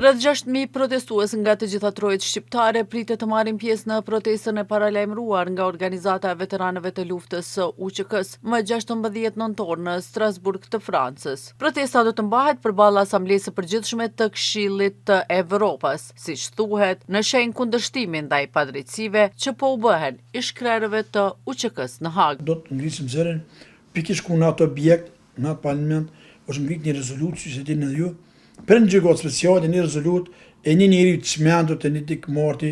Rreth 6.000 protestues nga të gjitha trojët shqiptare pritet të marrin pjesë në protestën e paralajmëruar nga Organizata e Veteranëve të Luftës së UÇK-s më 16 nëntor në Strasburg të Francës. Protesta do të mbahet përballë Asamblesë së Përgjithshme të Këshillit të Evropës, siç thuhet, në shenjë kundërshtimi ndaj padrejtësive që po u bëhen ish-krerëve të UÇK-s në Hag. Do të ngrisim zërin pikërisht ku në atë objekt, në atë parlament, është ngrit një rezolutë që dini ju, për një gjykatë speciale, një rezolut e një njeri të çmendur të një dikmarti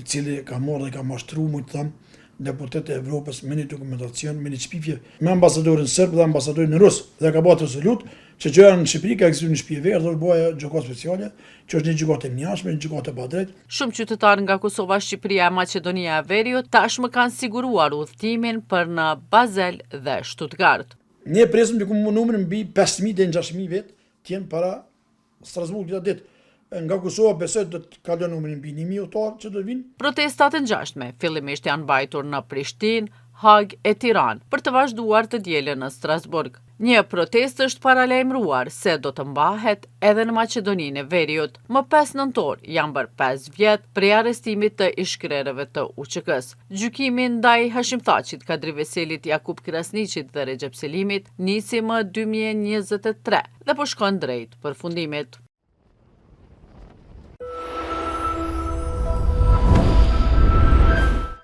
i cili ka marrë dhe ka mashtruar, mund të them, deputet e Evropës me një dokumentacion, me një shpifje me ambasadorin serb dhe ambasadorin rus, dhe ka bërë rezolut që gjëra në Shqipëri ka ekzistuar një shtëpi verdhë, do bëja gjykatë speciale, që është një gjykatë e njashme, një gjykatë e padrejtë. Shumë qytetarë nga Kosova, Shqipëria e Maqedonia e Veriut tashmë kanë siguruar udhëtimin për në Basel dhe Stuttgart. Ne presim diku numrin mbi 5.000 deri në 6.000 vet të jenë para Strasburg këtë ditë. Nga Kosova besoj do të kalon numrin mbi 1.000 udhëtar që do vinë. Protestat e ngjashme fillimisht janë mbajtur në Prishtinë, Hag e Tiranë për të vazhduar të dielën në Strasburg. Një protestë është paralajmëruar se do të mbahet edhe në Maqedoninë e Veriut. Më 5 nëntor janë bërë 5 vjet prej arrestimit të ish-krerëve të UÇK-s. Gjykimi ndaj Hashim Thaqit, Kadri Veselit, Jakub Krasniqit dhe Recep Selimit nisi më 2023 dhe po shkon drejt përfundimit.